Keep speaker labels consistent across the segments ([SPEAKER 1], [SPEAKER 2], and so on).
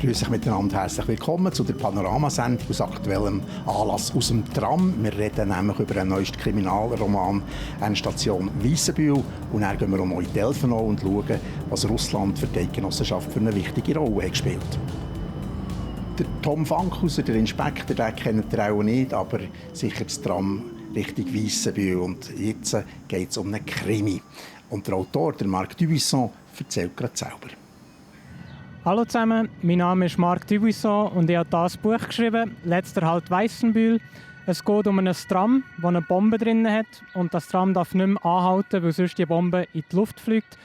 [SPEAKER 1] begrüße ich miteinander herzlich willkommen zu der Panoramasendung aus aktuellem Anlass aus dem Tram. Wir reden nämlich über den neuesten Kriminalroman «Endstation Weissenbühl». Und dann gehen wir um in Elfenau und schauen, was Russland für die Eidgenossenschaft für eine wichtige Rolle hat gespielt. Der Tom Fankhauser, der Inspektor, den kennt ihr auch nicht, aber sicher das Tram Richtung Weissenbühl. Und jetzt geht es um einen Krimi. Und der Autor, der Marc Dubuisson, erzählt gerade selber.
[SPEAKER 2] Hallo zusammen, mein Name ist Marc Dubuisson und ich habe dieses Buch geschrieben, «Letzter Halt Weissenbühl». Es geht um ein Tram, das eine Bombe drin hat und das Tram darf nicht mehr anhalten, weil sonst die Bombe in die Luft fliegt.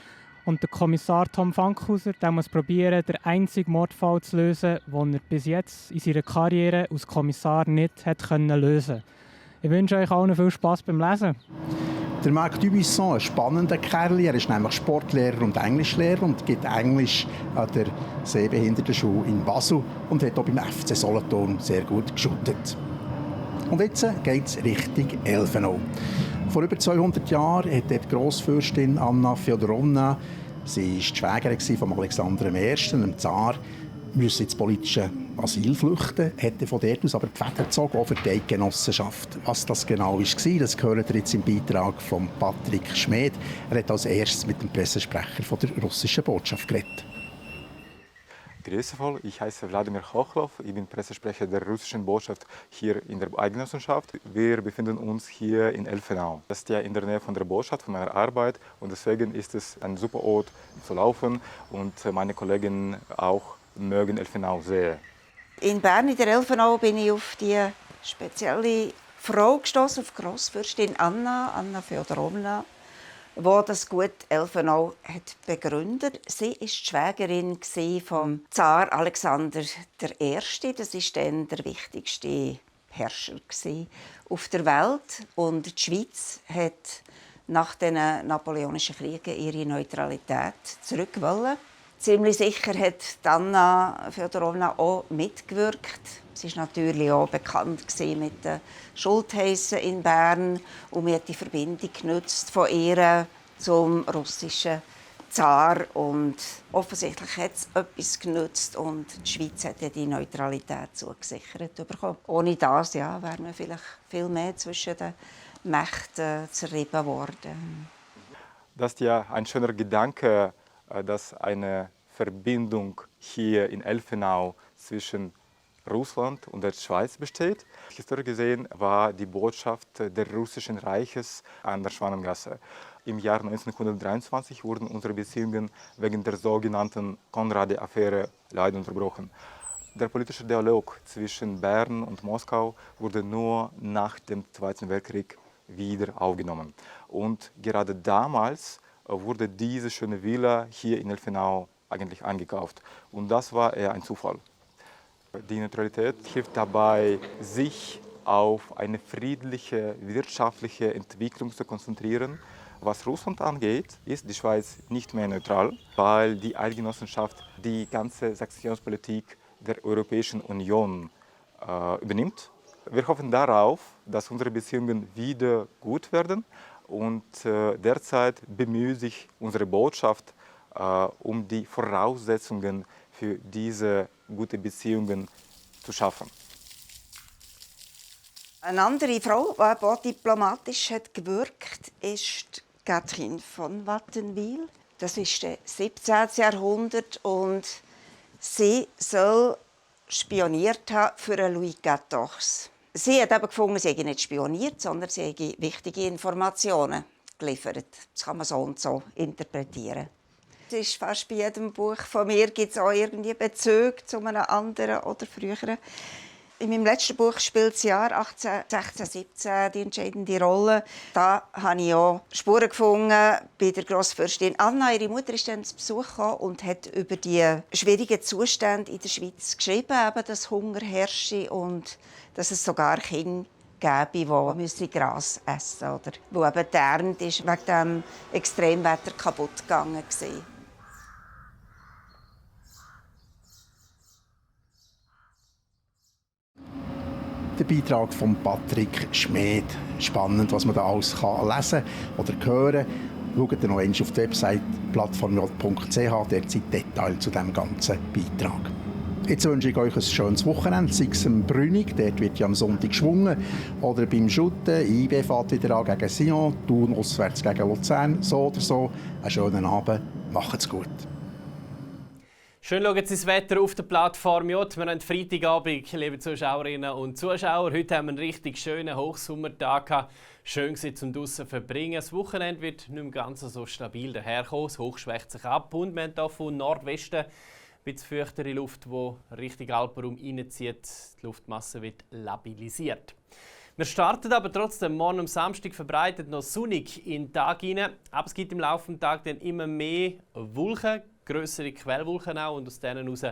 [SPEAKER 2] Und der Kommissar Tom Fankhauser muss probieren, den einzigen Mordfall zu lösen, den er bis jetzt in seiner Karriere als Kommissar nicht hat lösen konnte. Ich wünsche euch allen viel Spass beim Lesen.
[SPEAKER 1] Der Marc Dubuisson, ein spannender Kerl. Er ist nämlich Sportlehrer und Englischlehrer und gibt Englisch an der Sehbehindertenschule in Basel und hat auch beim FC Solothurn sehr gut geschuttet. Und jetzt geht es Richtung Elfenau. Vor über 200 Jahren hat die Grossfürstin Anna Fjodorowna, sie war die Schwägerin von Alexander I., dem Zar, müssen ins politische Asyl flüchten, hätte von dort aus aber die Fäden gezogen, auch für die Eidgenossenschaft. Was das genau war, das hören wir jetzt im Beitrag von Patrick Schmed. Er hat als erstes mit dem Pressesprecher von der russischen Botschaft geredet.
[SPEAKER 3] Grüße voll, ich heiße Wladimir Chochlov, ich bin Pressesprecher der russischen Botschaft hier in der Eidgenossenschaft. Wir befinden uns hier in Elfenau. Das ist ja in der Nähe von der Botschaft, von meiner Arbeit und deswegen ist es ein super Ort zu laufen und meine Kollegen auch mögen Elfenau sehr.
[SPEAKER 4] In Bern, in der Elfenau, bin ich auf die spezielle Frau gestoßen, auf Grossfürstin Anna Fjodorowna, die das Gut Elfenau hat begründet. Sie war die Schwägerin vom Zar Alexander I. Das war dann der wichtigste Herrscher auf der Welt. Und die Schweiz hat nach den napoleonischen Kriegen ihre Neutralität zurückgewollen. Ziemlich sicher hat Anna Fjodorowna auch mitgewirkt. Sie war natürlich auch bekannt mit den Schultheissen in Bern und man hat die Verbindung genutzt von ihr zum russischen Zar. Und offensichtlich hat es etwas genutzt und die Schweiz hat die Neutralität zugesichert bekommen. Ohne das wäre man vielleicht viel mehr zwischen den Mächten zerrieben worden.
[SPEAKER 3] Das ist ja ein schöner Gedanke, dass eine Verbindung hier in Elfenau zwischen Russland und der Schweiz besteht. Historisch gesehen war die Botschaft des Russischen Reiches an der Schwanengasse. Im Jahr 1923 wurden unsere Beziehungen wegen der sogenannten Konradi-Affäre leider unterbrochen. Der politische Dialog zwischen Bern und Moskau wurde nur nach dem Zweiten Weltkrieg wieder aufgenommen. Und gerade damals wurde diese schöne Villa hier in Elfenau eigentlich angekauft. Und das war eher ein Zufall. Die Neutralität hilft dabei, sich auf eine friedliche wirtschaftliche Entwicklung zu konzentrieren. Was Russland angeht, ist die Schweiz nicht mehr neutral, weil die Eidgenossenschaft die ganze Sanktionspolitik der Europäischen Union übernimmt. Wir hoffen darauf, dass unsere Beziehungen wieder gut werden. Und derzeit bemüht sich unsere Botschaft um die Voraussetzungen für diese guten Beziehungen zu schaffen.
[SPEAKER 4] Eine andere Frau, die auch diplomatisch hat gewirkt, ist Catherine von Wattenwyl. Das ist das 17. Jahrhundert und sie soll spioniert haben für Louis XIV. Sie hat aber gefunden, sie hätte nicht spioniert, sondern sie hätte wichtige Informationen geliefert. Das kann man so und so interpretieren. Es ist fast bei jedem Buch von mir gibt es auch irgendwie Bezüge zu einem anderen oder früheren. In meinem letzten Buch spielt das Jahr 1816 die entscheidende Rolle. Da habe ich auch Spuren gefunden bei der Grossfürstin Anna. Ihre Mutter ist dann zu Besuch gekommen und hat über die schwierigen Zustände in der Schweiz geschrieben, eben, dass Hunger herrsche und dass es sogar Kinder gäbe, die Gras essen müssen. Oder wo eben die Ernte ist wegen dem Extremwetter kaputt gegangen war.
[SPEAKER 1] Der Beitrag von Patrick Schmed. Spannend, was man da alles lesen oder hören kann. Schaut noch einmal auf die Website plattformj.ch, dort sind Details zu diesem ganzen Beitrag. Jetzt wünsche ich euch ein schönes Wochenende, sei es am Brünig, dort wird ja am Sonntag geschwungen, oder beim Schutten, IB fährt wieder an gegen Sion, Thun auswärts gegen Luzern, so oder so. Einen schönen Abend, macht's gut.
[SPEAKER 5] Schön schauen Sie das Wetter auf der Plattform J. Wir haben Freitagabend, liebe Zuschauerinnen und Zuschauer. Heute haben wir einen richtig schönen Hochsommertag gehabt. Schön war zum draussen verbringen. Das Wochenende wird nicht mehr ganz so stabil daherkommen. Das Hoch schwächt sich ab und wir haben hier von Nordwesten ein bisschen feuchtere Luft, die Richtung Alpenraum reinzieht. Die Luftmasse wird labilisiert. Wir starten aber trotzdem morgen am Samstag verbreitet noch sonnig in den Tag hinein. Aber es gibt im Laufe des Tages dann immer mehr Wolken, grössere Quellwolken auch, und aus denen heraus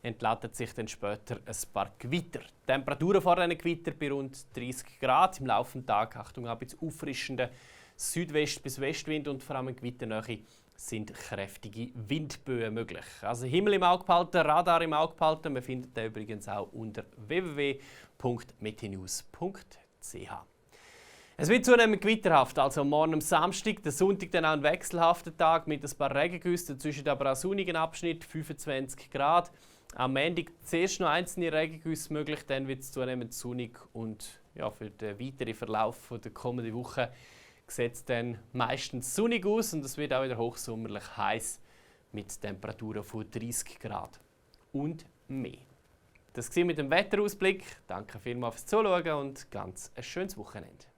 [SPEAKER 5] entladen sich dann später ein paar Gewitter. Die Temperaturen vor diesen Gewitter bei rund 30 Grad. Im Laufe des Tages, Achtung, ein bisschen auffrischender Südwest- bis Westwind und vor allem in Gewitternähe sind kräftige Windböen möglich. Also Himmel im Auge behalten, Radar im Auge behalten. Wir finden den übrigens auch unter www.metenews.ch. Es wird zunehmend gewitterhaft, also morgen am Samstag, der Sonntag dann auch ein wechselhafter Tag mit ein paar Regengüssen, dazwischen aber auch sonnigen Abschnitt, 25 Grad. Am Montag zuerst noch einzelne Regengüsse möglich, dann wird es zunehmend sonnig und ja, für den weiteren Verlauf der kommenden Woche sieht es dann meistens sonnig aus und es wird auch wieder hochsommerlich heiß mit Temperaturen von 30 Grad und mehr. Das war mit dem Wetterausblick. Danke vielmals fürs Zuschauen und ganz ein schönes Wochenende.